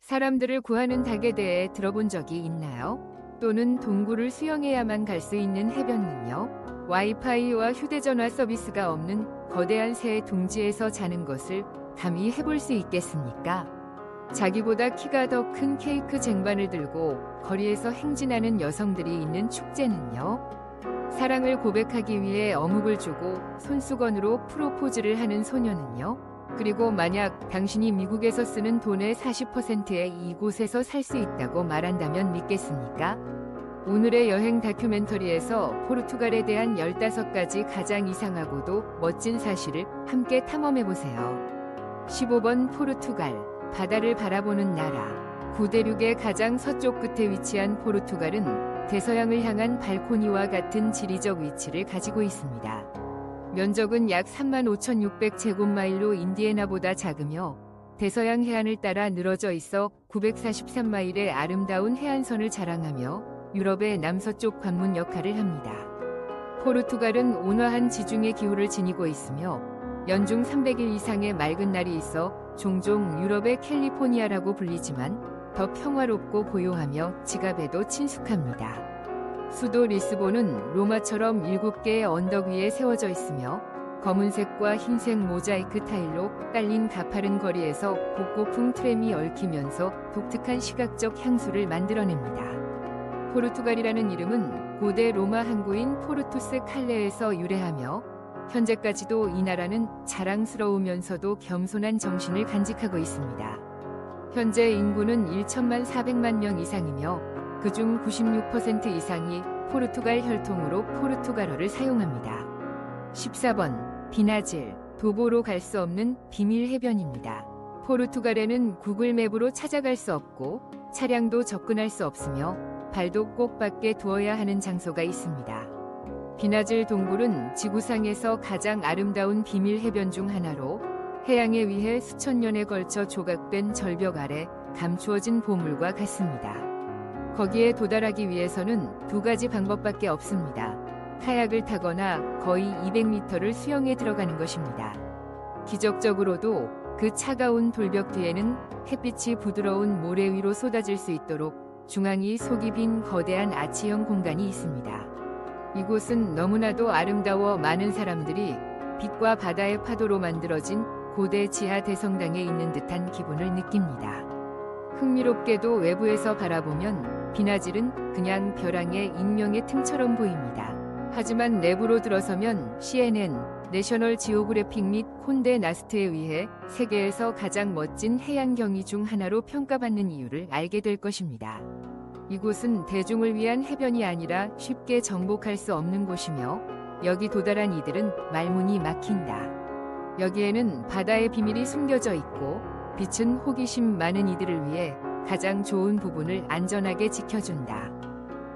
사람들을 구하는 닭에 대해 들어본 적이 있나요? 또는 동굴을 수영해야만 갈 수 있는 해변은요? 와이파이와 휴대전화 서비스가 없는 거대한 새의 둥지에서 자는 것을 감히 해볼 수 있겠습니까? 자기보다 키가 더 큰 케이크 쟁반을 들고 거리에서 행진하는 여성들이 있는 축제는요? 사랑을 고백하기 위해 어묵을 주고 손수건으로 프로포즈를 하는 소녀는요? 그리고 만약 당신이 미국에서 쓰는 돈의 40%에 이곳에서 살 수 있다고 말한다면 믿겠습니까? 오늘의 여행 다큐멘터리에서 포르투갈에 대한 15가지 가장 이상하고도 멋진 사실을 함께 탐험해보세요. 15번 포르투갈, 바다를 바라보는 나라. 구대륙의 가장 서쪽 끝에 위치한 포르투갈은 대서양을 향한 발코니와 같은 지리적 위치를 가지고 있습니다. 면적은 약 35,600제곱마일로 인디애나보다 작으며 대서양 해안을 따라 늘어져 있어 943마일의 아름다운 해안선을 자랑하며 유럽의 남서쪽 관문 역할을 합니다. 포르투갈은 온화한 지중해 기후를 지니고 있으며 연중 300일 이상의 맑은 날이 있어 종종 유럽의 캘리포니아라고 불리지만 더 평화롭고 고요하며 지갑에도 친숙합니다. 수도 리스본은 로마처럼 7개의 언덕 위에 세워져 있으며 검은색과 흰색 모자이크 타일로 깔린 가파른 거리에서 복고풍 트램이 얽히면서 독특한 시각적 향수를 만들어냅니다. 포르투갈이라는 이름은 고대 로마 항구인 포르투스 칼레에서 유래하며 현재까지도 이 나라는 자랑스러우면서도 겸손한 정신을 간직하고 있습니다. 현재 인구는 1천만 4백만 명 이상이며 그중 96% 이상이 포르투갈 혈통으로 포르투갈어를 사용합니다. 14번 비나질, 도보로 갈 수 없는 비밀 해변입니다. 포르투갈에는 구글 맵으로 찾아갈 수 없고 차량도 접근할 수 없으며 발도 꼭 밖에 두어야 하는 장소가 있습니다. 비나질 동굴은 지구상에서 가장 아름다운 비밀 해변 중 하나로 해양에 위해 수천 년에 걸쳐 조각된 절벽 아래 감추어진 보물과 같습니다. 거기에 도달하기 위해서는 2가지 방법밖에 없습니다. 카약을 타거나 거의 200m를 수영에 들어가는 것입니다. 기적적으로도 그 차가운 돌벽 뒤에는 햇빛이 부드러운 모래 위로 쏟아질 수 있도록 중앙이 속이 빈 거대한 아치형 공간이 있습니다. 이곳은 너무나도 아름다워 많은 사람들이 빛과 바다의 파도로 만들어진 고대 지하 대성당에 있는 듯한 기분을 느낍니다. 흥미롭게도 외부에서 바라보면 비나질은 그냥 벼랑의 익명의 틈처럼 보입니다. 하지만 내부로 들어서면 CNN, 내셔널 지오그래픽 및 콘데 나스트에 의해 세계에서 가장 멋진 해양 경위 중 하나로 평가받는 이유를 알게 될 것입니다. 이곳은 대중을 위한 해변이 아니라 쉽게 정복할 수 없는 곳이며 여기 도달한 이들은 말문이 막힌다. 여기에는 바다의 비밀이 숨겨져 있고 빛은 호기심 많은 이들을 위해 가장 좋은 부분을 안전하게 지켜준다.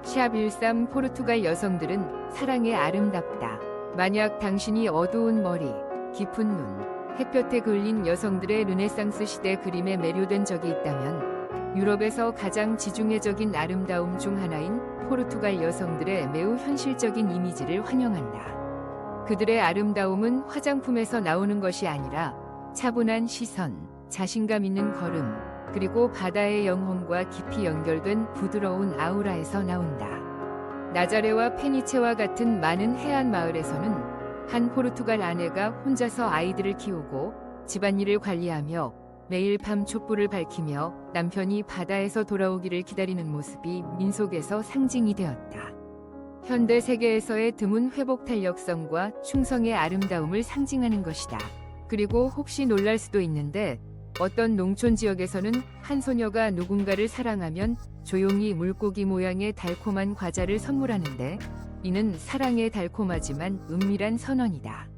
샵13 포르투갈 여성들은 사랑에 아름답다. 만약 당신이 어두운 머리, 깊은 눈, 햇볕에 그을린 여성들의 르네상스 시대 그림에 매료된 적이 있다면 유럽에서 가장 지중해적인 아름다움 중 하나인 포르투갈 여성들의 매우 현실적인 이미지를 환영한다. 그들의 아름다움은 화장품에서 나오는 것이 아니라 차분한 시선, 자신감 있는 걸음, 그리고 바다의 영혼과 깊이 연결된 부드러운 아우라에서 나온다. 나자레와 페니체와 같은 많은 해안 마을에서는 한 포르투갈 아내가 혼자서 아이들을 키우고 집안일을 관리하며 매일 밤 촛불을 밝히며 남편이 바다에서 돌아오기를 기다리는 모습이 민속에서 상징이 되었다. 현대 세계에서의 드문 회복 탄력성과 충성의 아름다움을 상징하는 것이다. 그리고 혹시 놀랄 수도 있는데 어떤 농촌 지역에서는 한 소녀가 누군가를 사랑하면 조용히 물고기 모양의 달콤한 과자를 선물하는데 이는 사랑의 달콤하지만 은밀한 선언이다.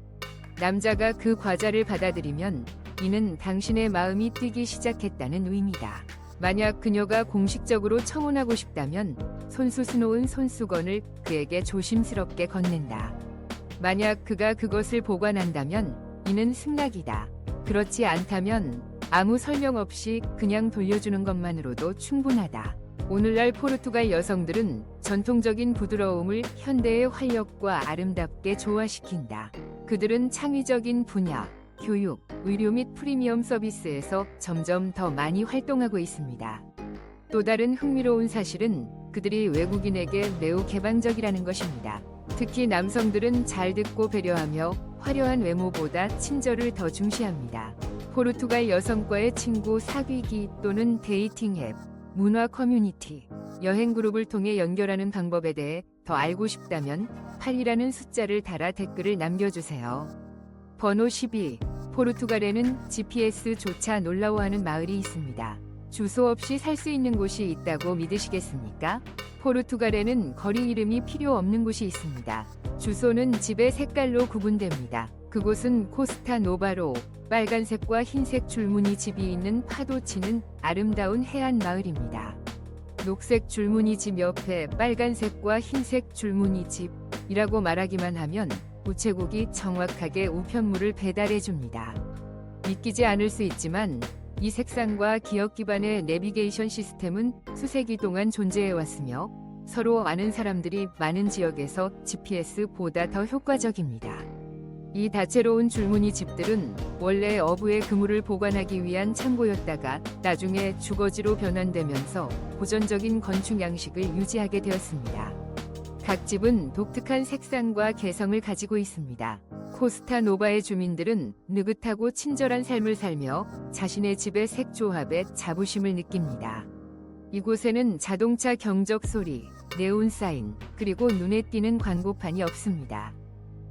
남자가 그 과자를 받아들이면 이는 당신의 마음이 뛰기 시작했다는 의미다. 만약 그녀가 공식적으로 청혼하고 싶다면 손수 스놓은 손수건을 그에게 조심스럽게 건넨다. 만약 그가 그것을 보관한다면 이는 승낙이다. 그렇지 않다면 아무 설명 없이 그냥 돌려주는 것만으로도 충분하다. 오늘날 포르투갈 여성들은 전통적인 부드러움을 현대의 활력과 아름답게 조화시킨다. 그들은 창의적인 분야, 교육, 의료 및 프리미엄 서비스에서 점점 더 많이 활동하고 있습니다. 또 다른 흥미로운 사실은 그들이 외국인에게 매우 개방적이라는 것입니다. 특히 남성들은 잘 듣고 배려하며 화려한 외모보다 친절을 더 중시합니다. 포르투갈 여성과의 친구 사귀기 또는 데이팅 앱, 문화 커뮤니티, 여행 그룹을 통해 연결하는 방법에 대해 더 알고 싶다면 8이라는 숫자를 달아 댓글을 남겨주세요. 번호 12. 포르투갈에는 GPS조차 놀라워하는 마을이 있습니다. 주소 없이 살 수 있는 곳이 있다고 믿으시겠습니까? 포르투갈에는 거리 이름이 필요 없는 곳이 있습니다. 주소는 집의 색깔로 구분됩니다. 그곳은 코스타 노바로, 빨간색과 흰색 줄무늬 집이 있는 파도 치는 아름다운 해안 마을입니다. 녹색 줄무늬 집 옆에 빨간색과 흰색 줄무늬 집이라고 말하기만 하면 우체국이 정확하게 우편물을 배달해 줍니다. 믿기지 않을 수 있지만 이 색상과 기억 기반의 내비게이션 시스템은 수세기 동안 존재해 왔으며 서로 아는 사람들이 많은 지역에서 GPS보다 더 효과적입니다. 이 다채로운 줄무늬 집들은 원래 어부의 그물을 보관하기 위한 창고였다가 나중에 주거지로 변환되면서 고전적인 건축 양식을 유지하게 되었습니다. 각 집은 독특한 색상과 개성을 가지고 있습니다. 코스타 노바의 주민들은 느긋하고 친절한 삶을 살며 자신의 집의 색 조합에 자부심을 느낍니다. 이곳에는 자동차 경적 소리, 네온 사인, 그리고 눈에 띄는 광고판이 없습니다.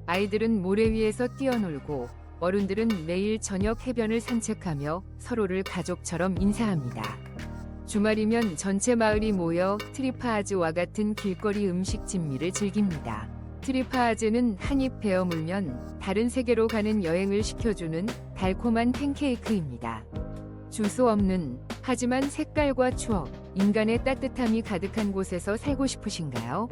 아이들은 모래 위에서 뛰어놀고 어른들은 매일 저녁 해변을 산책하며 서로를 가족처럼 인사합니다. 주말이면 전체 마을이 모여 트리파아즈와 같은 길거리 음식 진미를 즐깁니다. 트리파아즈는 한 입 베어 물면 다른 세계로 가는 여행을 시켜주는 달콤한 팬케이크입니다. 주소 없는, 하지만 색깔과 추억, 인간의 따뜻함이 가득한 곳에서 살고 싶으신가요?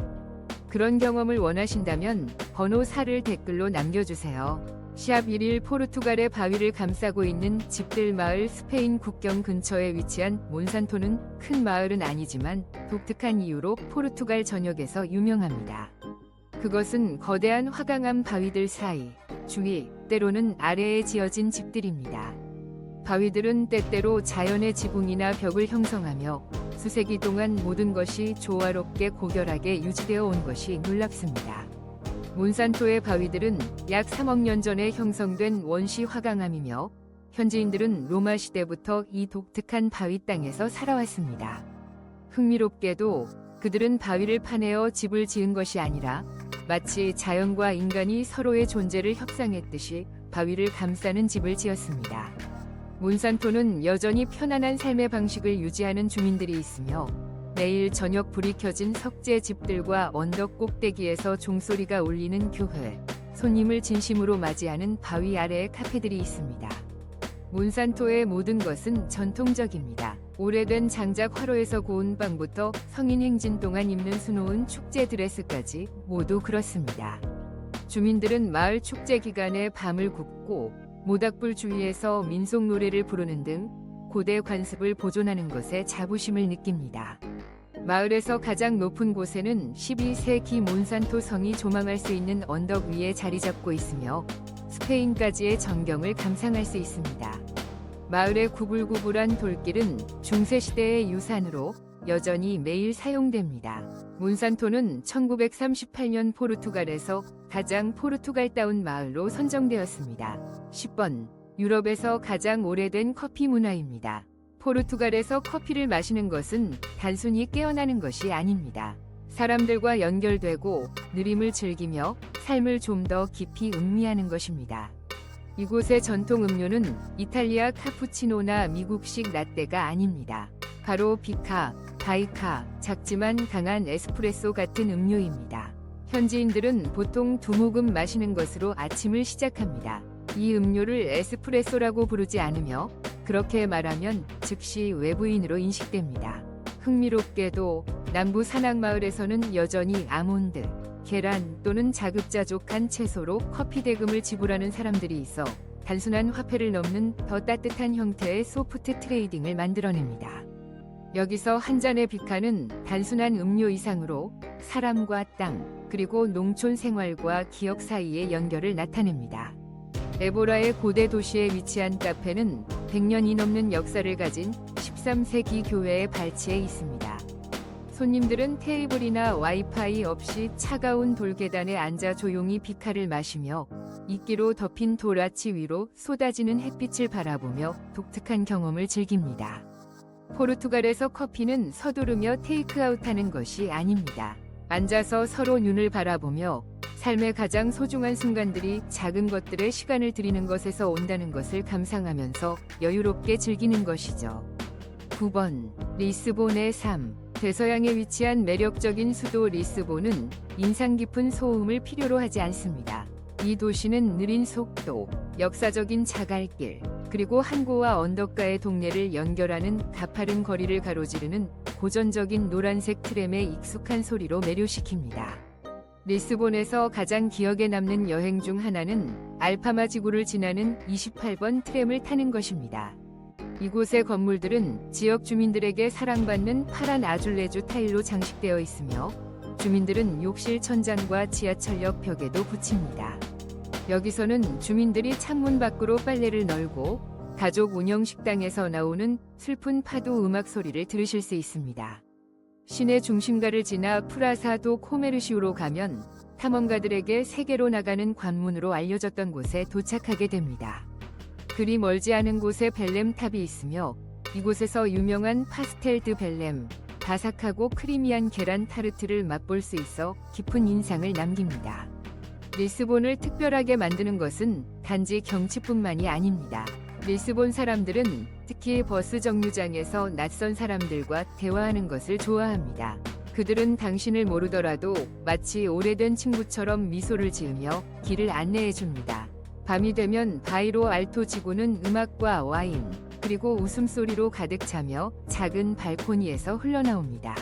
그런 경험을 원하신다면 번호 4를 댓글로 남겨주세요. 샵 1일 포르투갈의 바위를 감싸고 있는 집들 마을 스페인 국경 근처에 위치한 몬산토는 큰 마을은 아니지만 독특한 이유로 포르투갈 전역에서 유명합니다. 그것은 거대한 화강암 바위들 사이, 주위, 때로는 아래에 지어진 집들입니다. 바위들은 때때로 자연의 지붕이나 벽을 형성하며 수세기 동안 모든 것이 조화롭게 고결하게 유지되어 온 것이 놀랍습니다. 몬산토의 바위들은 약 3억 년 전에 형성된 원시 화강암이며 현지인들은 로마 시대부터 이 독특한 바위 땅에서 살아왔습니다. 흥미롭게도 그들은 바위를 파내어 집을 지은 것이 아니라 마치 자연과 인간이 서로의 존재를 협상했듯이 바위를 감싸는 집을 지었습니다. 몬산토는 여전히 편안한 삶의 방식을 유지하는 주민들이 있으며 매일 저녁 불이 켜진 석재 집들과 언덕 꼭대기에서 종소리가 울리는 교회, 손님을 진심으로 맞이하는 바위 아래의 카페들이 있습니다. 몬산토의 모든 것은 전통적입니다. 오래된 장작 화로에서 구운 빵부터 성인 행진 동안 입는 수놓은 축제 드레스까지 모두 그렇습니다. 주민들은 마을 축제 기간에 밤을 굽고 모닥불 주위에서 민속 노래를 부르는 등 고대 관습을 보존하는 것에 자부심을 느낍니다. 마을에서 가장 높은 곳에는 12세기 몬산토 성이 조망할 수 있는 언덕 위에 자리 잡고 있으며 스페인까지의 전경을 감상할 수 있습니다. 마을의 구불구불한 돌길은 중세시대의 유산으로 여전히 매일 사용됩니다. 몬산토는 1938년 포르투갈에서 가장 포르투갈다운 마을로 선정되었습니다. 10번, 유럽에서 가장 오래된 커피 문화입니다. 포르투갈에서 커피를 마시는 것은 단순히 깨어나는 것이 아닙니다. 사람들과 연결되고 느림을 즐기며 삶을 좀 더 깊이 음미하는 것입니다. 이곳의 전통 음료는 이탈리아 카푸치노나 미국식 라떼가 아닙니다. 바로 비카, 바이카, 작지만 강한 에스프레소 같은 음료입니다. 현지인들은 보통 2모금 마시는 것으로 아침을 시작합니다. 이 음료를 에스프레소라고 부르지 않으며 그렇게 말하면 즉시 외부인으로 인식됩니다. 흥미롭게도 남부 산악마을에서는 여전히 아몬드, 계란 또는 자급자족한 채소로 커피 대금을 지불하는 사람들이 있어 단순한 화폐를 넘는 더 따뜻한 형태의 소프트 트레이딩을 만들어냅니다. 여기서 한 잔의 비카는 단순한 음료 이상으로 사람과 땅, 그리고 농촌 생활과 기억 사이의 연결을 나타냅니다. 에보라의 고대 도시에 위치한 카페는 100년이 넘는 역사를 가진 13세기 교회의 발치에 있습니다. 손님들은 테이블이나 와이파이 없이 차가운 돌계단에 앉아 조용히 비카를 마시며 이끼로 덮인 돌아치 위로 쏟아지는 햇빛을 바라보며 독특한 경험을 즐깁니다. 포르투갈에서 커피는 서두르며 테이크아웃하는 것이 아닙니다. 앉아서 서로 눈을 바라보며 삶의 가장 소중한 순간들이 작은 것들에 시간을 들이는 것에서 온다는 것을 감상하면서 여유롭게 즐기는 것이죠. 9번 리스본의 삶. 대서양에 위치한 매력적인 수도 리스본은 인상 깊은 소음을 필요로 하지 않습니다. 이 도시는 느린 속도, 역사적인 자갈길, 그리고 항구와 언덕가의 동네를 연결하는 가파른 거리를 가로지르는 고전적인 노란색 트램의 익숙한 소리로 매료시킵니다. 리스본에서 가장 기억에 남는 여행 중 하나는 알파마 지구를 지나는 28번 트램을 타는 것입니다. 이곳의 건물들은 지역 주민들에게 사랑받는 파란 아줄레주 타일로 장식되어 있으며 주민들은 욕실 천장과 지하철역 벽에도 붙입니다. 여기서는 주민들이 창문 밖으로 빨래를 널고 가족 운영 식당에서 나오는 슬픈 파도 음악 소리를 들으실 수 있습니다. 시내 중심가를 지나 프라사도 코메르시우로 가면 탐험가들에게 세계로 나가는 관문으로 알려졌던 곳에 도착하게 됩니다. 그리 멀지 않은 곳에 벨렘탑이 있으며 이곳에서 유명한 파스텔 드 벨렘, 바삭하고 크리미한 계란 타르트를 맛볼 수 있어 깊은 인상을 남깁니다. 리스본을 특별하게 만드는 것은 단지 경치뿐만이 아닙니다. 리스본 사람들은 특히 버스 정류장에서 낯선 사람들과 대화하는 것을 좋아합니다. 그들은 당신을 모르더라도 마치 오래된 친구처럼 미소를 지으며 길을 안내해 줍니다. 밤이 되면 바이로 알토 지구는 음악과 와인, 그리고 웃음소리로 가득 차며 작은 발코니에서 흘러나옵니다.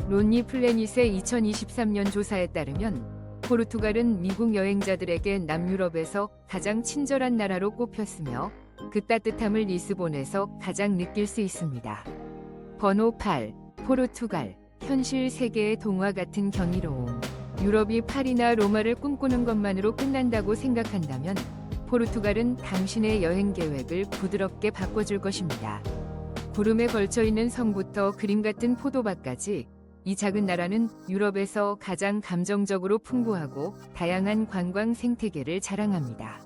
론니 플래닛의 2023년 조사에 따르면 포르투갈은 미국 여행자들에게 남유럽에서 가장 친절한 나라로 꼽혔으며 그 따뜻함을 리스본에서 가장 느낄 수 있습니다. 번호 8. 포르투갈. 현실 세계의 동화 같은 경이로움. 유럽이 파리나 로마를 꿈꾸는 것만으로 끝난다고 생각한다면 포르투갈은 당신의 여행 계획을 부드럽게 바꿔줄 것입니다. 구름에 걸쳐있는 성부터 그림 같은 포도밭까지 이 작은 나라는 유럽에서 가장 감정적으로 풍부하고 다양한 관광 생태계를 자랑합니다.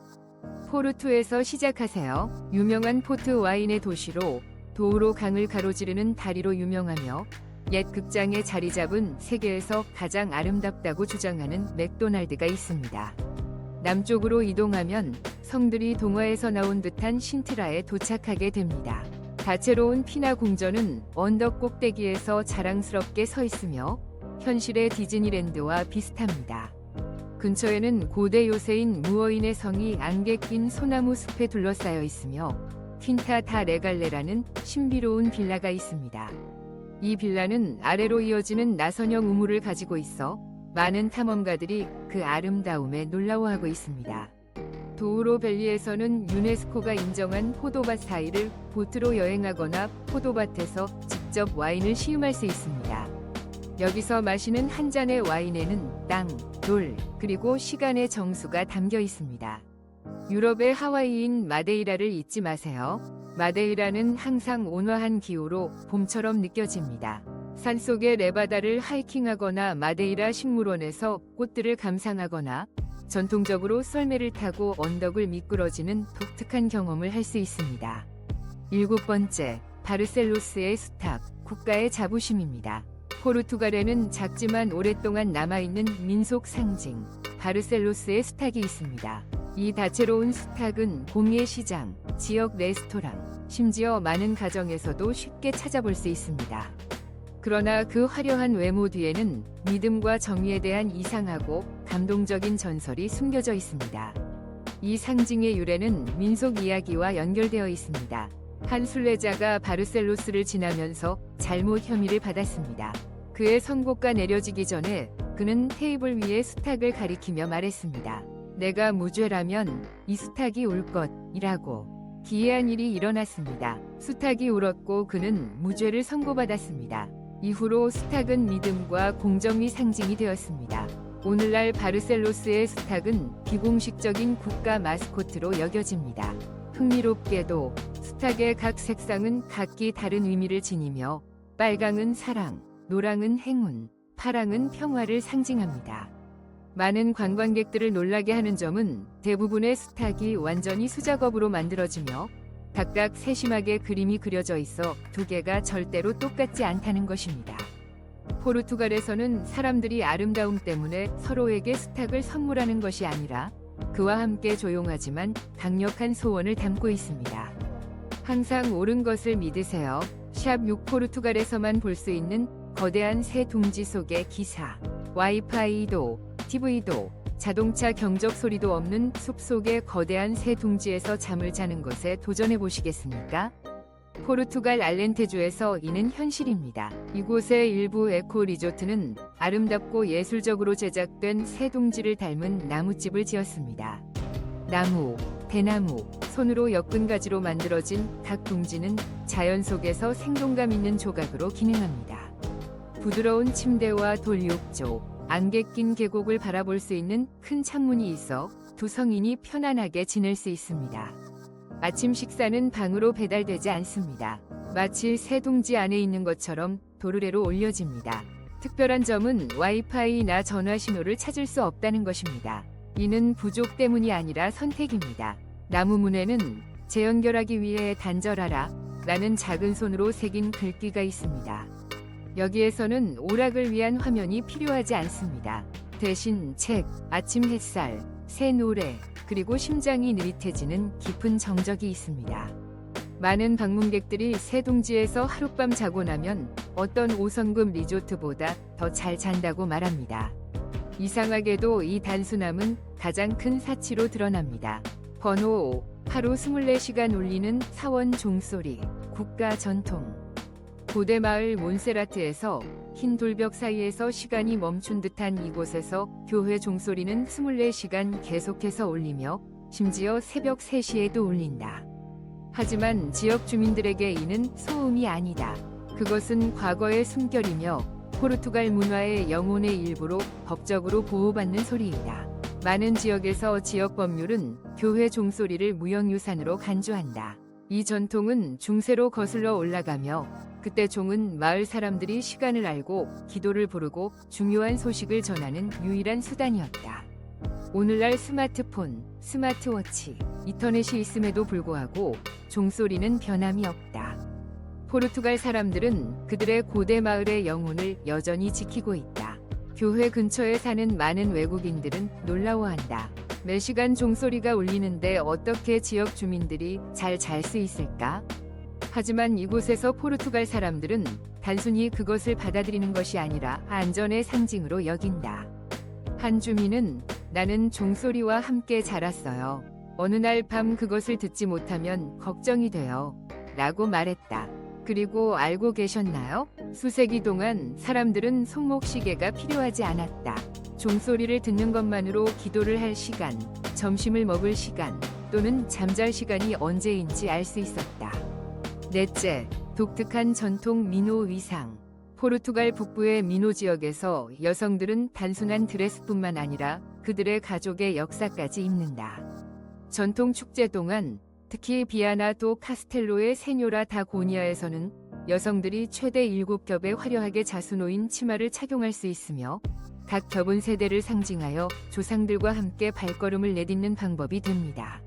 포르투에서 시작하세요. 유명한 포트 와인의 도시로 도우로 강을 가로지르는 다리로 유명하며 옛 극장에 자리 잡은 세계에서 가장 아름답다고 주장하는 맥도날드가 있습니다. 남쪽으로 이동하면 성들이 동화에서 나온 듯한 신트라에 도착하게 됩니다. 다채로운 피나 궁전은 언덕 꼭대기에서 자랑스럽게 서 있으며 현실의 디즈니랜드와 비슷합니다. 근처에는 고대 요새인 무어인의 성이 안개 낀 소나무 숲에 둘러싸여 있으며 퀸타 다 레갈레라는 신비로운 빌라가 있습니다. 이 빌라는 아래로 이어지는 나선형 우물을 가지고 있어 많은 탐험가들이 그 아름다움에 놀라워하고 있습니다. 도우로 밸리에서는 유네스코가 인정한 포도밭 사이를 보트로 여행하거나 포도밭에서 직접 와인을 시음할 수 있습니다. 여기서 마시는 한 잔의 와인에는 땅, 돌, 그리고 시간의 정수가 담겨 있습니다. 유럽의 하와이인 마데이라를 잊지 마세요. 마데이라는 항상 온화한 기후로 봄처럼 느껴집니다. 산속의 레바다를 하이킹하거나 마데이라 식물원에서 꽃들을 감상하거나 전통적으로 썰매를 타고 언덕을 미끄러지는 독특한 경험을 할 수 있습니다. 7번째, 바르셀로스의 수탉, 국가의 자부심입니다. 포르투갈에는 작지만 오랫동안 남아있는 민속 상징, 바르셀로스의 수탉이 있습니다. 이 다채로운 수탉은 공예 시장, 지역 레스토랑, 심지어 많은 가정에서도 쉽게 찾아볼 수 있습니다. 그러나 그 화려한 외모 뒤에는 믿음과 정의에 대한 이상하고 감동적인 전설이 숨겨져 있습니다. 이 상징의 유래는 민속 이야기와 연결되어 있습니다. 한 순례자가 바르셀로스를 지나면서 잘못 혐의를 받았습니다. 그의 선고가 내려지기 전에 그는 테이블 위에 수탉을 가리키며 말했습니다. 내가 무죄라면 이 수탉이 울 것이라고. 기이한 일이 일어났습니다. 수탉이 울었고 그는 무죄를 선고받았습니다. 이후로 수탉은 믿음과 공정의 상징이 되었습니다. 오늘날 바르셀로스의 스탁은 비공식적인 국가 마스코트로 여겨집니다. 흥미롭게도 스탁의 각 색상은 각기 다른 의미를 지니며 빨강은 사랑, 노랑은 행운, 파랑은 평화를 상징합니다. 많은 관광객들을 놀라게 하는 점은 대부분의 스탁이 완전히 수작업으로 만들어지며 각각 세심하게 그림이 그려져 있어 두 개가 절대로 똑같지 않다는 것입니다. 포르투갈에서는 사람들이 아름다움 때문에 서로에게 스탁을 선물하는 것이 아니라 그와 함께 조용하지만 강력한 소원을 담고 있습니다. 항상 옳은 것을 믿으세요. 샵 6 포르투갈에서만 볼 수 있는 거대한 새 둥지 속의 기사, 와이파이도, TV도, 자동차 경적 소리도 없는 숲속의 거대한 새 둥지에서 잠을 자는 것에 도전해 보시겠습니까? 포르투갈 알렌테주에서 이는 현실입니다. 이곳의 일부 에코 리조트는 아름답고 예술적으로 제작된 새 둥지를 닮은 나무집을 지었습니다. 나무, 대나무, 손으로 엮은 가지로 만들어진 각 둥지는 자연 속에서 생동감 있는 조각으로 기능합니다. 부드러운 침대와 돌 욕조, 안개 낀 계곡을 바라볼 수 있는 큰 창문이 있어 두 성인이 편안하게 지낼 수 있습니다. 아침 식사는 방으로 배달되지 않습니다. 마치 새 둥지 안에 있는 것처럼 도르래로 올려집니다. 특별한 점은 와이파이나 전화 신호를 찾을 수 없다는 것입니다. 이는 부족 때문이 아니라 선택입니다. 나무 문에는 재연결하기 위해 단절하라 라는 작은 손으로 새긴 글귀가 있습니다. 여기에서는 오락을 위한 화면이 필요하지 않습니다. 대신 책, 아침 햇살, 새 노래, 그리고 심장이 느릿해지는 깊은 정적이 있습니다. 많은 방문객들이 새 둥지에서 하룻밤 자고 나면 어떤 5성급 리조트보다 더 잘 잔다고 말합니다. 이상하게도 이 단순함은 가장 큰 사치로 드러납니다. 번호 5. 하루 24시간 울리는 사원 종소리, 국가 전통. 고대 마을 몬세라트에서 흰 돌벽 사이에서 시간이 멈춘 듯한 이곳에서 교회 종소리는 24시간 계속해서 울리며 심지어 새벽 3시에도 울린다. 하지만 지역 주민들에게 이는 소음이 아니다. 그것은 과거의 숨결이며 포르투갈 문화의 영혼의 일부로 법적으로 보호받는 소리이다. 많은 지역에서 지역 법률은 교회 종소리를 무형유산으로 간주한다. 이 전통은 중세로 거슬러 올라가며 그때 종은 마을 사람들이 시간을 알고 기도를 부르고 중요한 소식을 전하는 유일한 수단이었다. 오늘날 스마트폰, 스마트워치, 인터넷이 있음에도 불구하고 종소리는 변함이 없다. 포르투갈 사람들은 그들의 고대 마을의 영혼을 여전히 지키고 있다. 교회 근처에 사는 많은 외국인들은 놀라워한다. 매시간 종소리가 울리는데 어떻게 지역 주민들이 잘 잘 수 있을까? 하지만 이곳에서 포르투갈 사람들은 단순히 그것을 받아들이는 것이 아니라 안전의 상징으로 여긴다. 한 주민은 나는 종소리와 함께 자랐어요. 어느 날 밤 그것을 듣지 못하면 걱정이 돼요. 라고 말했다. 그리고 알고 계셨나요? 수세기 동안 사람들은 손목시계가 필요하지 않았다. 종소리를 듣는 것만으로 기도를 할 시간, 점심을 먹을 시간, 또는 잠잘 시간이 언제인지 알 수 있었다. 넷째, 독특한 전통 미노 의상. 포르투갈 북부의 미노 지역에서 여성들은 단순한 드레스뿐만 아니라 그들의 가족의 역사까지 입는다. 전통 축제 동안 특히 비아나 도 카스텔로의 세뇨라 다 고니아에서는 여성들이 최대 7겹의 화려하게 자수노인 치마를 착용할 수 있으며 각 겹은 세대를 상징하여 조상들과 함께 발걸음을 내딛는 방법이 됩니다.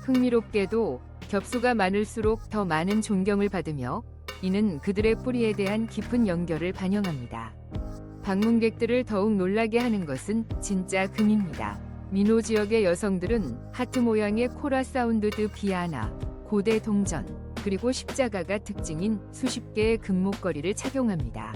흥미롭게도 겹수가 많을수록 더 많은 존경을 받으며 이는 그들의 뿌리에 대한 깊은 연결을 반영합니다. 방문객들을 더욱 놀라게 하는 것은 진짜 금입니다. 미노 지역의 여성들은 하트 모양의 코라 사운드드 비아나, 고대 동전, 그리고 십자가가 특징인 수십 개의 금목걸이를 착용합니다.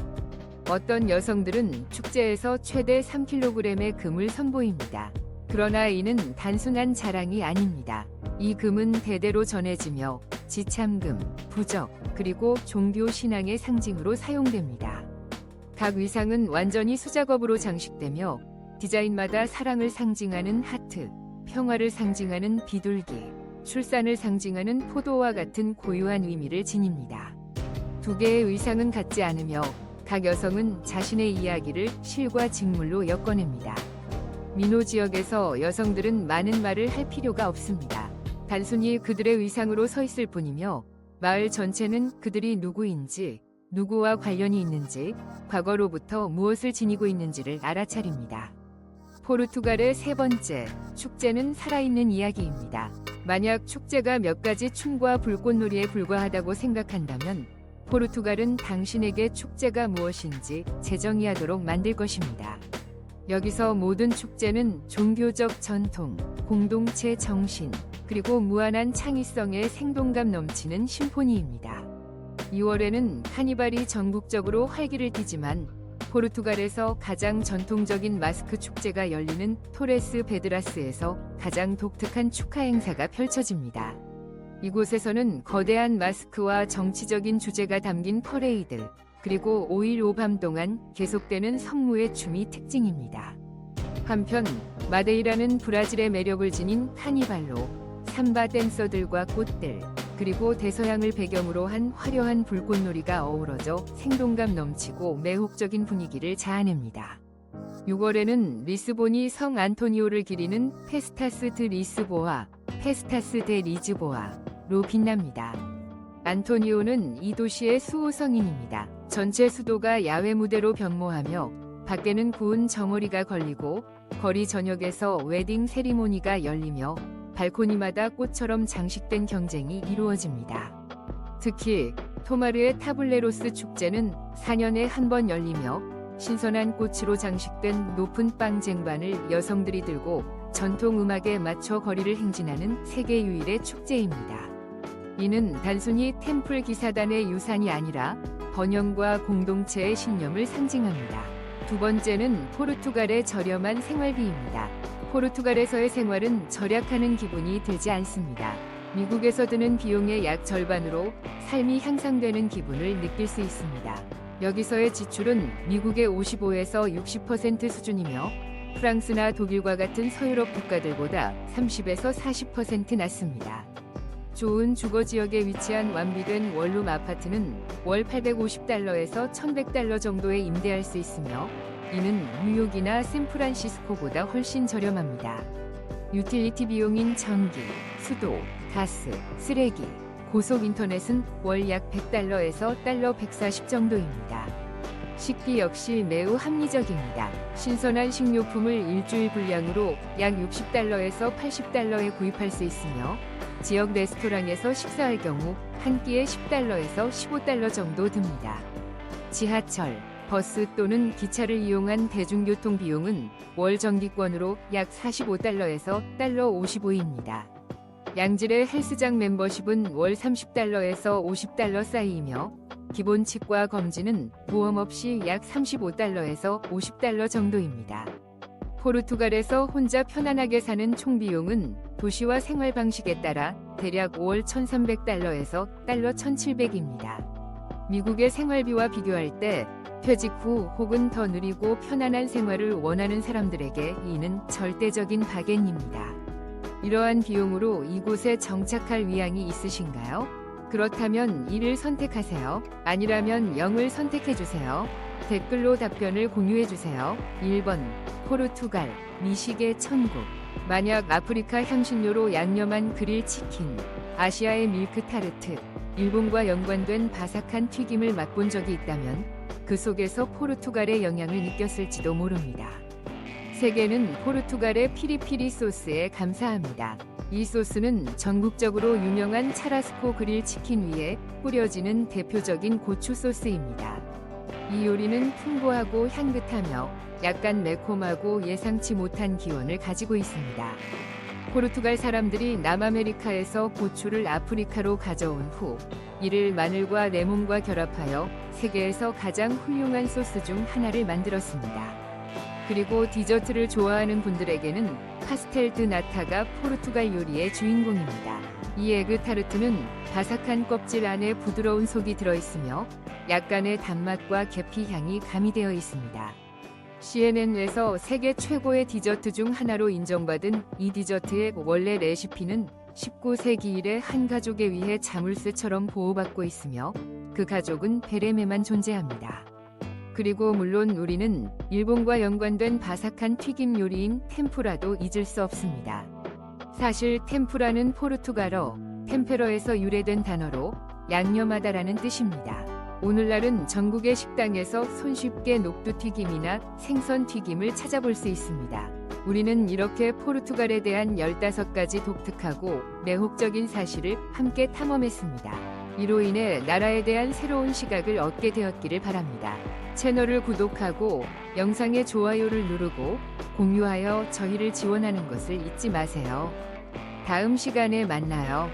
어떤 여성들은 축제에서 최대 3kg의 금을 선보입니다. 그러나 이는 단순한 자랑이 아닙니다. 이 금은 대대로 전해지며 지참금, 부적, 그리고 종교 신앙의 상징으로 사용됩니다. 각 의상은 완전히 수작업으로 장식되며 디자인마다 사랑을 상징하는 하트, 평화를 상징하는 비둘기, 출산을 상징하는 포도와 같은 고유한 의미를 지닙니다. 두 개의 의상은 같지 않으며 각 여성은 자신의 이야기를 실과 직물로 엮어냅니다. 미노 지역에서 여성들은 많은 말을 할 필요가 없습니다. 단순히 그들의 의상으로 서 있을 뿐이며 마을 전체는 그들이 누구인지, 누구와 관련이 있는지, 과거로부터 무엇을 지니고 있는지를 알아차립니다. 포르투갈의 세 번째 축제는 살아있는 이야기입니다. 만약 축제가 몇 가지 춤과 불꽃놀이에 불과하다고 생각한다면 포르투갈은 당신에게 축제가 무엇인지 재정의하도록 만들 것입니다. 여기서 모든 축제는 종교적 전통, 공동체 정신, 그리고 무한한 창의성의 생동감 넘치는 심포니입니다. 2월에는 카니발이 전국적으로 활기를 띠지만 포르투갈에서 가장 전통적인 마스크 축제가 열리는 토레스 베드라스에서 가장 독특한 축하 행사가 펼쳐집니다. 이곳에서는 거대한 마스크와 정치적인 주제가 담긴 퍼레이드, 그리고 5일 오밤 동안 계속되는 성무의 춤이 특징입니다. 한편 마데이라는 브라질의 매력을 지닌 카니발로 삼바 댄서들과 꽃들, 그리고 대서양을 배경으로 한 화려한 불꽃놀이가 어우러져 생동감 넘치고 매혹적인 분위기를 자아냅니다. 6월에는 리스본이 성 안토니오를 기리는 페스타스 드 리스보아, 페스타스 데 리즈보아로 빛납니다. 안토니오는 이 도시의 수호성인입니다. 전체 수도가 야외 무대로 변모하며 밖에는 구운 정어리가 걸리고 거리 전역에서 웨딩 세리모니가 열리며 발코니마다 꽃처럼 장식된 경쟁이 이루어집니다. 특히 토마르의 타블레로스 축제는 4년에 한 번 열리며 신선한 꽃으로 장식된 높은 빵 쟁반을 여성들이 들고 전통 음악에 맞춰 거리를 행진하는 세계 유일의 축제입니다. 이는 단순히 템플 기사단의 유산이 아니라 번영과 공동체의 신념을 상징합니다. 두 번째는 포르투갈의 저렴한 생활비입니다. 포르투갈에서의 생활은 절약하는 기분이 들지 않습니다. 미국에서 드는 비용의 약 절반으로 삶이 향상되는 기분을 느낄 수 있습니다. 여기서의 지출은 미국의 55에서 60% 수준이며 프랑스나 독일과 같은 서유럽 국가들보다 30에서 40% 낮습니다. 좋은 주거 지역에 위치한 완비된 원룸 아파트는 월 850달러에서 1100달러 정도에 임대할 수 있으며 이는 뉴욕이나 샌프란시스코보다 훨씬 저렴합니다. 유틸리티 비용인 전기, 수도, 가스, 쓰레기, 고속 인터넷은 월 약 100달러에서 달러 140 정도입니다. 식비 역시 매우 합리적입니다. 신선한 식료품을 일주일 분량으로 약 60달러에서 80달러에 구입할 수 있으며 지역 레스토랑에서 식사할 경우 한 끼에 10달러에서 15달러 정도 듭니다. 지하철, 버스 또는 기차를 이용한 대중교통 비용은 월 정기권으로 약 45달러에서 달러 55입니다. 양질의 헬스장 멤버십은 월 30달러에서 50달러 사이이며 기본 치과 검진은 보험 없이 약 35달러에서 50달러 정도입니다. 포르투갈에서 혼자 편안하게 사는 총 비용은 도시와 생활 방식에 따라 대략 월 1,300달러에서 달러 1,700입니다. 미국의 생활비와 비교할 때 퇴직 후 혹은 더 느리고 편안한 생활을 원하는 사람들에게 이는 절대적인 바겐입니다. 이러한 비용으로 이곳에 정착할 의향이 있으신가요? 그렇다면 1을 선택하세요. 아니라면 0을 선택해주세요. 댓글로 답변을 공유해주세요. 1번 포르투갈, 미식의 천국. 만약 아프리카 향신료로 양념한 그릴 치킨, 아시아의 밀크 타르트, 일본과 연관된 바삭한 튀김을 맛본 적이 있다면 그 속에서 포르투갈의 영향을 느꼈을지도 모릅니다. 세계는 포르투갈의 피리피리 소스에 감사합니다. 이 소스는 전국적으로 유명한 차라스코 그릴 치킨 위에 뿌려지는 대표적인 고추 소스입니다. 이 요리는 풍부하고 향긋하며 약간 매콤하고 예상치 못한 기원을 가지고 있습니다. 포르투갈 사람들이 남아메리카에서 고추를 아프리카로 가져온 후 이를 마늘과 레몬과 결합하여 세계에서 가장 훌륭한 소스 중 하나를 만들었습니다. 그리고 디저트를 좋아하는 분들에게는 파스텔 드 나타가 포르투갈 요리의 주인공입니다. 이 에그 타르트는 바삭한 껍질 안에 부드러운 속이 들어있으며 약간의 단맛과 계피 향이 가미되어 있습니다. CNN에서 세계 최고의 디저트 중 하나로 인정받은 이 디저트의 원래 레시피는 19세기 이래 한 가족에 의해 자물쇠처럼 보호받고 있으며 그 가족은 베레메만 존재합니다. 그리고 물론 우리는 일본과 연관된 바삭한 튀김 요리인 템푸라도 잊을 수 없습니다. 사실 템푸라는 포르투갈어 템페러에서 유래된 단어로 양념하다라는 뜻입니다. 오늘날은 전국의 식당에서 손쉽게 녹두튀김이나 생선튀김을 찾아볼 수 있습니다. 우리는 이렇게 포르투갈에 대한 15가지 독특하고 매혹적인 사실을 함께 탐험했습니다. 이로 인해 나라에 대한 새로운 시각을 얻게 되었기를 바랍니다. 채널을 구독하고 영상에 좋아요를 누르고 공유하여 저희를 지원하는 것을 잊지 마세요. 다음 시간에 만나요.